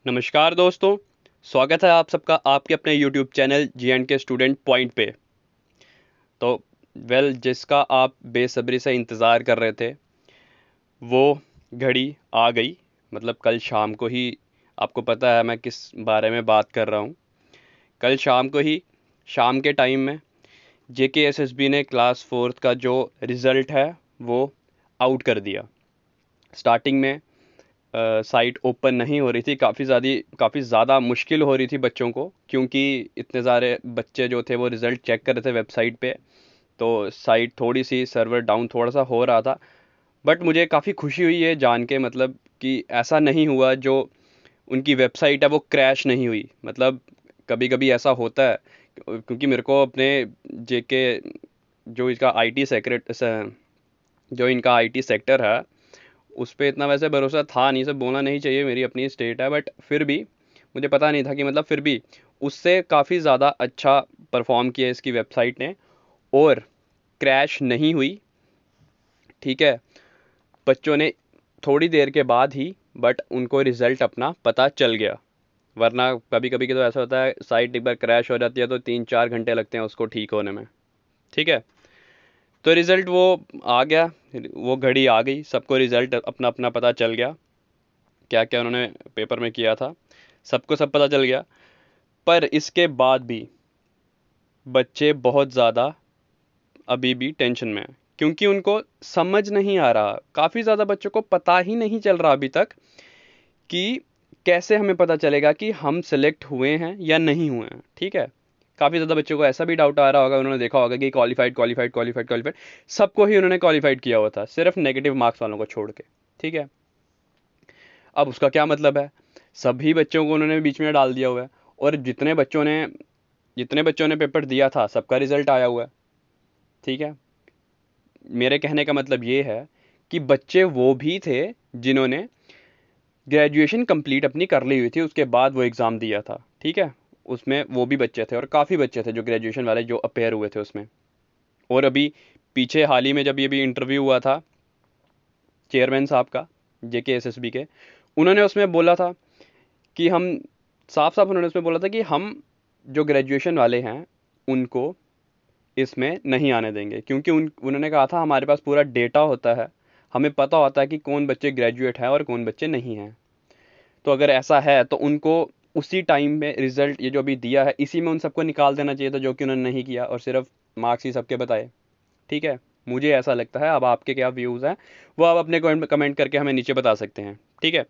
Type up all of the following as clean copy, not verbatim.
नमस्कार दोस्तों, स्वागत है आप सबका आपके अपने YouTube channel G&K student point पे। तो जिसका आप बेसब्री से इंतज़ार कर रहे थे वो घड़ी आ गई। मतलब कल शाम को ही, आपको पता है मैं किस बारे में बात कर रहा हूँ। कल शाम को ही, शाम के टाइम में JKSSB ने क्लास फोर्थ का जो रिज़ल्ट है वो आउट कर दिया। स्टार्टिंग में साइट ओपन नहीं हो रही थी, काफ़ी ज़्यादा मुश्किल हो रही थी बच्चों को, क्योंकि इतने सारे बच्चे जो थे वो रिज़ल्ट चेक कर रहे थे वेबसाइट पे। तो साइट थोड़ी सी सर्वर डाउन थोड़ा सा हो रहा था। बट मुझे काफ़ी खुशी हुई है जान के, मतलब कि ऐसा नहीं हुआ, जो उनकी वेबसाइट है वो क्रैश नहीं हुई। मतलब कभी कभी ऐसा होता है, क्योंकि मेरे को अपने जेके जो इसका आईटी सेक्रेट जो इनका आईटी सेक्टर है उस पे इतना वैसे भरोसा था नहीं, सब बोलना नहीं चाहिए, मेरी अपनी स्टेट है, बट फिर भी मुझे पता नहीं था कि मतलब फिर भी उससे काफ़ी ज़्यादा अच्छा परफॉर्म किया इसकी वेबसाइट ने, और क्रैश नहीं हुई। ठीक है, बच्चों ने थोड़ी देर के बाद ही बट उनको रिज़ल्ट अपना पता चल गया। वरना कभी कभी तो ऐसा होता है, साइट एक बार क्रैश हो जाती है तो 3-4 घंटे लगते हैं उसको ठीक होने में। ठीक है, तो रिज़ल्ट वो आ गया, वो घड़ी आ गई, सबको रिज़ल्ट अपना अपना पता चल गया, क्या क्या उन्होंने पेपर में किया था, सबको सब पता चल गया। पर इसके बाद भी बच्चे बहुत ज़्यादा अभी भी टेंशन में हैं, क्योंकि उनको समझ नहीं आ रहा। काफ़ी ज़्यादा बच्चों को पता ही नहीं चल रहा अभी तक कि कैसे हमें पता चलेगा कि हम सेलेक्ट हुए हैं या नहीं हुए हैं। ठीक है, काफ़ी ज़्यादा बच्चों को ऐसा भी डाउट आ रहा होगा, उन्होंने देखा होगा कि क्वालिफाइड क्वालिफाइड क्वालिफाइड क्वालिफाइड, सबको ही उन्होंने क्वालिफाइड किया हुआ था, सिर्फ नेगेटिव मार्क्स वालों को छोड़ के। ठीक है, अब उसका क्या मतलब है, सभी बच्चों को उन्होंने बीच में डाल दिया हुआ है, और जितने बच्चों ने पेपर दिया था सबका रिजल्ट आया हुआ है। ठीक है, मेरे कहने का मतलब ये है कि बच्चे वो भी थे जिन्होंने ग्रेजुएशन कंप्लीट अपनी कर ली हुई थी, उसके बाद वो एग्ज़ाम दिया था। ठीक है, उसमें वो भी बच्चे थे, और काफ़ी बच्चे थे जो ग्रेजुएशन वाले जो अपेयर हुए थे उसमें। और अभी पीछे हाल ही में जब ये भी इंटरव्यू हुआ था चेयरमैन साहब का, JKSSB के, उन्होंने उसमें बोला था कि हम, साफ साफ उन्होंने उसमें बोला था कि हम जो ग्रेजुएशन वाले हैं उनको इसमें नहीं आने देंगे, क्योंकि उन्होंने कहा था हमारे पास पूरा डेटा होता है, हमें पता होता है कि कौन बच्चे ग्रेजुएट हैं और कौन बच्चे नहीं हैं। तो अगर ऐसा है तो उनको उसी टाइम में रिजल्ट ये जो अभी दिया है इसी में उन सबको निकाल देना चाहिए था, जो कि उन्होंने नहीं किया और सिर्फ मार्क्स ही सबके बताए। ठीक है, मुझे ऐसा लगता है। अब आपके क्या व्यूज़ हैं वो आप अपने कमेंट करके हमें नीचे बता सकते हैं। ठीक है,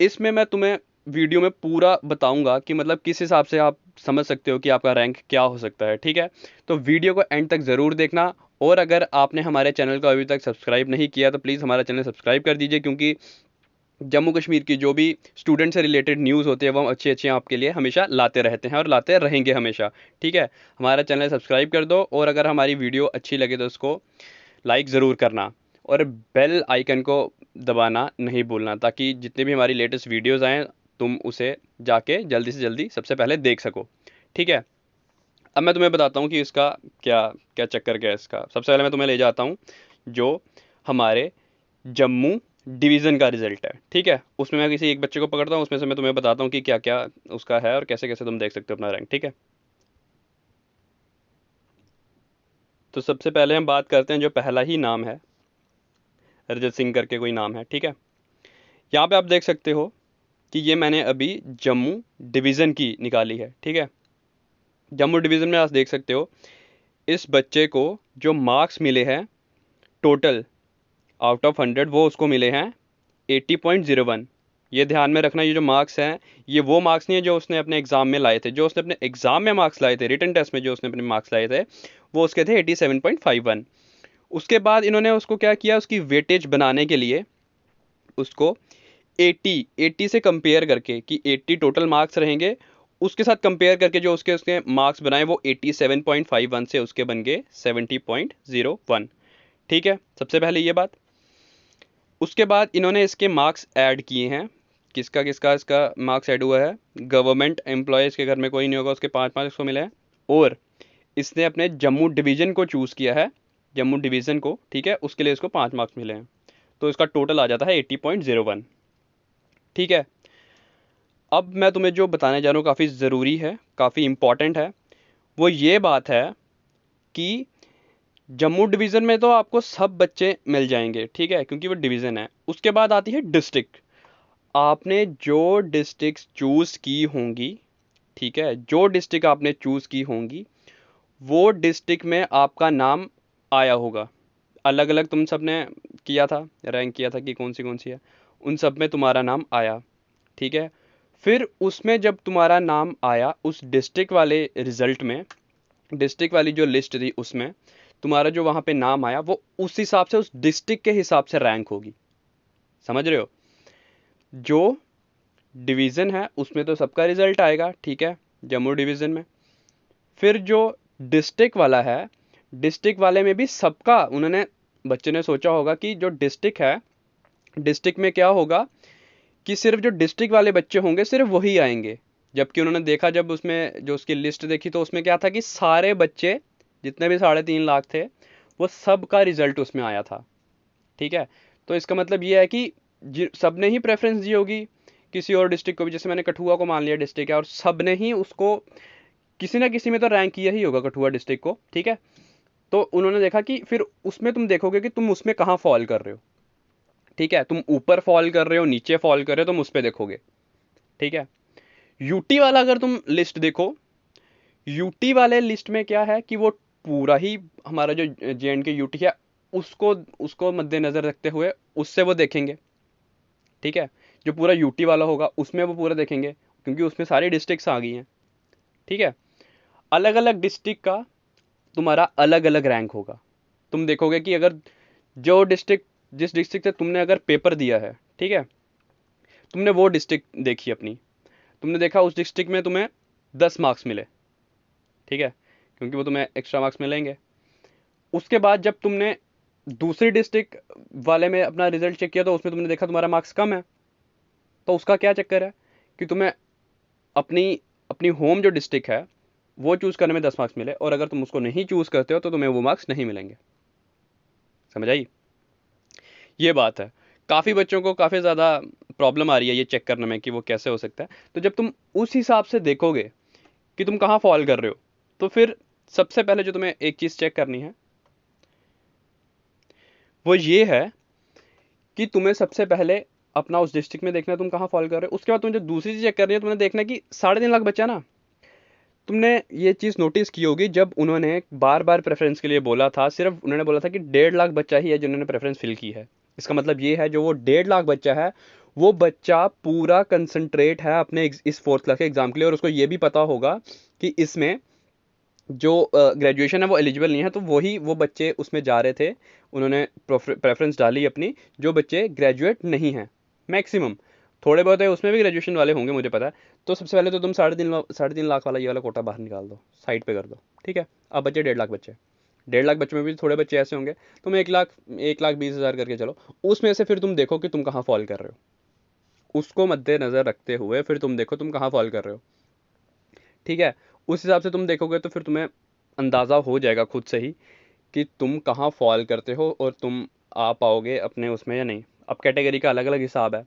इसमें मैं तुम्हें वीडियो में पूरा बताऊंगा कि मतलब किस हिसाब से आप समझ सकते हो कि आपका रैंक क्या हो सकता है। ठीक है, तो वीडियो को एंड तक ज़रूर देखना। और अगर आपने हमारे चैनल को अभी तक सब्सक्राइब नहीं किया तो प्लीज़ हमारा चैनल सब्सक्राइब कर दीजिए, क्योंकि जम्मू कश्मीर की जो भी स्टूडेंट से रिलेटेड न्यूज़ होती है वो हम अच्छी अच्छी आपके लिए हमेशा लाते रहते हैं और लाते रहेंगे हमेशा। ठीक है, हमारा चैनल सब्सक्राइब कर दो, और अगर हमारी वीडियो अच्छी लगे तो उसको लाइक ज़रूर करना, और बेल आइकन को दबाना नहीं भूलना, ताकि जितने भी हमारी लेटेस्ट वीडियोज़ आएँ तुम उसे जाके जल्दी से जल्दी सबसे पहले देख सको। ठीक है, अब मैं तुम्हें बताता हूँ कि इसका क्या क्या चक्कर क्या है इसका। सबसे पहले मैं तुम्हें ले जाता हूँ जो हमारे जम्मू डिवीज़न का रिजल्ट है। ठीक है, उसमें मैं किसी एक बच्चे को पकड़ता हूँ, उसमें से मैं तुम्हें बताता हूँ कि क्या क्या उसका है और कैसे कैसे तुम देख सकते हो अपना रैंक। ठीक है, तो सबसे पहले हम बात करते हैं जो पहला ही नाम है, रजत सिंह करके कोई नाम है। ठीक है, यहाँ पे आप देख सकते हो कि ये मैंने अभी जम्मू डिवीज़न की निकाली है। ठीक है, जम्मू डिवीज़न में आप देख सकते हो इस बच्चे को जो मार्क्स मिले हैं टोटल आउट ऑफ 100, वो उसको मिले हैं 80.01। ये ध्यान में रखना, ये जो मार्क्स हैं ये वो मार्क्स नहीं है जो उसने अपने एग्ज़ाम में लाए थे। जो उसने अपने एग्ज़ाम में मार्क्स लाए थे, रिटन टेस्ट में जो उसने अपने मार्क्स लाए थे वो उसके थे 87.51। उसके बाद इन्होंने उसको क्या किया, उसकी वेटेज बनाने के लिए उसको 80 से कंपेयर करके कि 80 टोटल मार्क्स रहेंगे, उसके साथ कंपेयर करके जो उसके उसके मार्क्स बनाए वो 87.51 से उसके बन गए 70.01। ठीक है, सबसे पहले ये बात। उसके बाद इन्होंने इसके मार्क्स ऐड किए हैं, किसका किसका इसका मार्क्स ऐड हुआ है। गवर्नमेंट एम्प्लॉयज़ के घर में कोई नहीं होगा उसके 5 मार्क्स को मिले हैं, और इसने अपने जम्मू डिवीज़न को चूज़ किया है, जम्मू डिवीज़न को। ठीक है, उसके लिए इसको 5 मार्क्स मिले हैं, तो इसका टोटल आ जाता है 80.01। ठीक है, अब मैं तुम्हें जो बताने जा रहा हूँ काफ़ी ज़रूरी है, काफ़ी इम्पॉर्टेंट है। वो ये बात है कि जम्मू डिवीज़न में तो आपको सब बच्चे मिल जाएंगे, ठीक है, क्योंकि वो डिवीज़न है। उसके बाद आती है डिस्ट्रिक्ट। आपने जो डिस्ट्रिक्ट चूज़ की होंगी, ठीक है, जो डिस्ट्रिक्ट आपने चूज़ की होंगी वो डिस्ट्रिक्ट में आपका नाम आया होगा। अलग अलग तुम सब ने किया था, रैंक किया था कि कौन सी है, उन सब में तुम्हारा नाम आया, ठीक है। फिर उसमें जब तुम्हारा नाम आया उस डिस्ट्रिक्ट वाले रिजल्ट में, डिस्ट्रिक्ट वाली जो लिस्ट थी उसमें तुम्हारा जो वहाँ पे नाम आया वो उस हिसाब से, उस डिस्ट्रिक्ट के हिसाब से रैंक होगी। समझ रहे हो? जो डिवीज़न है उसमें तो सबका रिजल्ट आएगा, ठीक है, जम्मू डिवीज़न में। फिर जो डिस्ट्रिक्ट वाला है, डिस्ट्रिक्ट वाले में भी सबका, उन्होंने, बच्चे ने सोचा होगा कि जो डिस्ट्रिक्ट है, डिस्ट्रिक्ट में क्या होगा कि सिर्फ जो डिस्ट्रिक्ट वाले बच्चे होंगे सिर्फ वही आएंगे। जबकि उन्होंने देखा, जब उसमें जो उसकी लिस्ट देखी तो उसमें क्या था कि सारे बच्चे जितने भी 3.5 लाख थे वो सब का रिजल्ट उसमें आया था, ठीक है। तो इसका मतलब ये है कि सब ने ही प्रेफरेंस दी होगी किसी और डिस्ट्रिक्ट को भी। जैसे मैंने कठुआ को मान लिया डिस्ट्रिक्ट है और सब ने ही उसको किसी ना किसी में तो रैंक किया ही होगा कठुआ डिस्ट्रिक्ट को, ठीक है। तो उन्होंने देखा कि फिर उसमें तुम देखोगे कि तुम उसमें कहाँ फॉल कर रहे हो, ठीक है, तुम ऊपर फॉल कर रहे हो, नीचे फॉल कर रहे हो, तुम उस पर देखोगे, ठीक है। यूटी वाला अगर तुम लिस्ट देखो, यूटी वाले लिस्ट में क्या है कि वो पूरा ही हमारा जो जेएंडके यूटी है उसको उसको मद्देनजर रखते हुए उससे वो देखेंगे, ठीक है। जो पूरा यूटी वाला होगा उसमें वो पूरा देखेंगे क्योंकि उसमें सारी डिस्ट्रिक्ट्स आ गई हैं, ठीक है। अलग अलग डिस्ट्रिक्ट का तुम्हारा अलग अलग रैंक होगा। तुम देखोगे कि अगर जो डिस्ट्रिक्ट, जिस डिस्ट्रिक्ट से तुमने अगर पेपर दिया है, ठीक है, तुमने वो डिस्ट्रिक्ट देखी अपनी, तुमने देखा उस डिस्ट्रिक्ट में तुम्हें 10 मार्क्स मिले, ठीक है, क्योंकि वो तुम्हें एक्स्ट्रा मार्क्स मिलेंगे। उसके बाद जब तुमने दूसरी डिस्ट्रिक्ट वाले में अपना रिजल्ट चेक किया तो उसमें तुमने देखा तुम्हारा मार्क्स कम है। तो उसका क्या चक्कर है कि तुम्हें अपनी अपनी होम जो डिस्ट्रिक्ट है वो चूज़ करने में 10 मार्क्स मिले, और अगर तुम उसको नहीं चूज़ करते हो तो तुम्हें वो मार्क्स नहीं मिलेंगे। समझ आई? ये बात है। काफ़ी बच्चों को काफ़ी ज़्यादा प्रॉब्लम आ रही है ये चेक करने में कि वो कैसे हो सकता है। तो जब तुम उस हिसाब से देखोगे कि तुम कहाँ फॉल कर रहे हो, तो फिर सबसे पहले जो तुम्हें एक चीज़ चेक करनी है वो ये है कि तुम्हें सबसे पहले अपना उस डिस्ट्रिक्ट में देखना है तुम कहाँ फॉल कर रहे हो। उसके बाद तुम्हें जो दूसरी चीज़ चेक करनी है, तुम्हें देखना है कि 3.5 लाख बच्चा ना, तुमने ये चीज़ नोटिस की होगी जब उन्होंने बार बार प्रेफरेंस के लिए बोला था, सिर्फ उन्होंने बोला था कि 1.5 लाख बच्चा ही है जिन्होंने प्रेफरेंस फिल की है। इसका मतलब ये है जो वो 1.5 लाख बच्चा है वो बच्चा पूरा कंसंट्रेट है अपने इस 4th क्लास के एग्ज़ाम के लिए, और उसको ये भी पता होगा कि इसमें जो ग्रेजुएशन है वो एलिजिबल नहीं है, तो वही वो बच्चे उसमें जा रहे थे। उन्होंने प्रेफरेंस डाली अपनी, जो बच्चे ग्रेजुएट नहीं हैं, मैक्सिमम, थोड़े बहुत है उसमें भी ग्रेजुएशन वाले होंगे मुझे पता है। तो सबसे पहले तो तुम 3.5 लाख वाला ये वाला कोटा बाहर निकाल दो, साइड पे कर दो, ठीक है। अब बच्चे 1.5 लाख बच्चे, 1.5 लाख बच्चों में भी थोड़े बच्चे ऐसे होंगे, तुम 1 लाख, 1,20,000 करके चलो, उसमें से फिर तुम देखो कि तुम कहाँ फॉल कर रहे हो, उसको मद्देनजर रखते हुए फिर तुम देखो तुम कहाँ फॉल कर रहे हो, ठीक है। उस हिसाब से तुम देखोगे तो फिर तुम्हें अंदाज़ा हो जाएगा खुद से ही कि तुम कहाँ फॉल करते हो और तुम आ पाओगे अपने उसमें या नहीं। अब कैटेगरी का अलग अलग हिसाब है।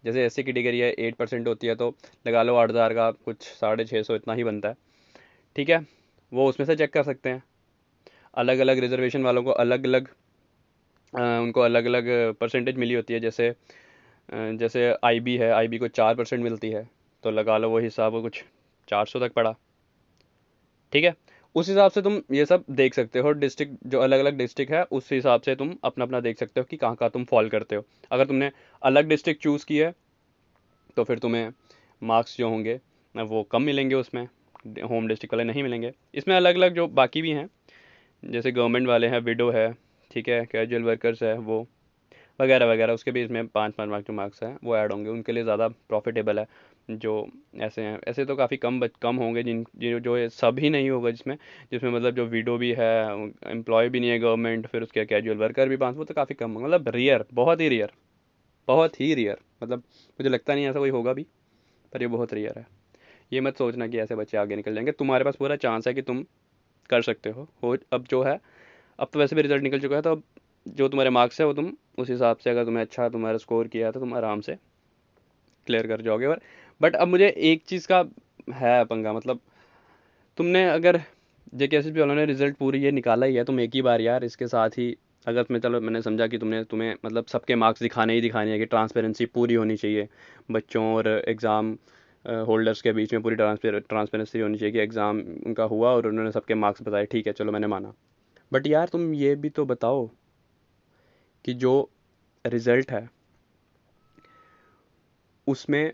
जैसे एससी कैटेगरी है 8% होती है तो लगा लो 8,000 का कुछ 650 इतना ही बनता है, ठीक है। वो उसमें से चेक कर सकते हैं। अलग अलग रिजर्वेशन वालों को अलग अलग उनको अलग अलग परसेंटेज मिली होती है। जैसे आईबी है, आईबी को 4% मिलती है, तो लगा लो वो हिसाब वो कुछ 400 तक पड़ा, ठीक है। उस हिसाब से तुम ये सब देख सकते हो। डिस्ट्रिक्ट जो अलग अलग डिस्ट्रिक्ट है उस हिसाब से तुम अपना अपना देख सकते हो कि कहाँ कहाँ तुम फॉल करते हो। अगर तुमने अलग डिस्ट्रिक्ट चूज़ की है तो फिर तुम्हें मार्क्स जो होंगे वो कम मिलेंगे, उसमें होम डिस्ट्रिक्ट वाले नहीं मिलेंगे। इसमें अलग अलग जो बाकी भी हैं, जैसे गवर्नमेंट वाले हैं, विडो है, ठीक है, कैजुअल वर्कर्स है, वो वगैरह वगैरह, उसके भी इसमें 5-5 मार्क्स जो मार्क्स हैं वो ऐड होंगे, उनके लिए ज़्यादा प्रॉफिटेबल है। जो ऐसे हैं, ऐसे तो काफ़ी कम होंगे जो ये सब ही नहीं होगा जिसमें जिसमें मतलब जो विडो भी है, एम्प्लॉय भी नहीं है गवर्नमेंट, फिर उसके कैजुअल वर्कर भी 5, वो तो काफ़ी कम होंगे, मतलब रियर, बहुत ही रियर, बहुत ही रियर, मतलब मुझे लगता नहीं ऐसा कोई होगा भी, पर ये बहुत रियर है। ये मत सोचना कि ऐसे बच्चे आगे निकल जाएंगे, तुम्हारे पास पूरा चांस है कि तुम कर सकते हो। अब जो है, अब तो वैसे भी रिजल्ट निकल चुका है, तो अब जो तुम्हारे मार्क्स है वो तुम उस हिसाब से, अगर तुम्हें अच्छा तुम्हारा स्कोर किया है तो तुम आराम से क्लियर कर जाओगे। और बट अब मुझे एक चीज़ का है पंगा, मतलब तुमने अगर JKSSB वालों ने रिजल्ट पूरी ये निकाला ही है, तुम एक ही बार यार इसके साथ ही, अगर मैं, चलो मैंने समझा कि तुम्हें मतलब सबके मार्क्स दिखाने ही दिखाने हैं कि ट्रांसपेरेंसी पूरी होनी चाहिए बच्चों और एग्ज़ाम होल्डर्स के बीच में, पूरी ट्रांसपेरेंसी होनी चाहिए कि एग्ज़ाम उनका हुआ और उन्होंने सबके मार्क्स बताए, ठीक है चलो मैंने माना। बट यार तुम ये भी तो बताओ कि जो रिज़ल्ट है उसमें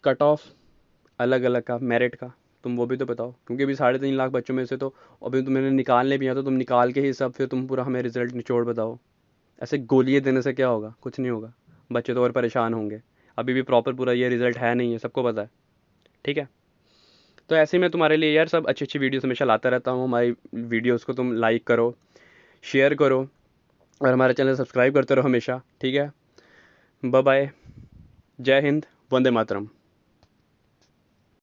कट ऑफ अलग अलग का, मेरिट का, तुम वो भी तो बताओ, क्योंकि अभी 3.5 लाख बच्चों में से तो अभी तुम्हें निकालने भी हैं, तो तुम निकाल के ही सब फिर तुम पूरा हमें रिजल्ट निचोड़ बताओ। ऐसे गोलियाँ देने से क्या होगा, कुछ नहीं होगा, बच्चे तो और परेशान होंगे। अभी भी प्रॉपर पूरा ये रिजल्ट है नहीं है, सबको पता है, ठीक है। तो ऐसे ही मैं तुम्हारे लिए यार सब अच्छी अच्छी वीडियोस हमेशा लाता रहता हूँ। हमारी वीडियोस को तुम लाइक करो, शेयर करो और हमारे चैनल सब्सक्राइब करते रहो हमेशा, ठीक है। बाय बाय, जय हिंद, वंदे मातरम।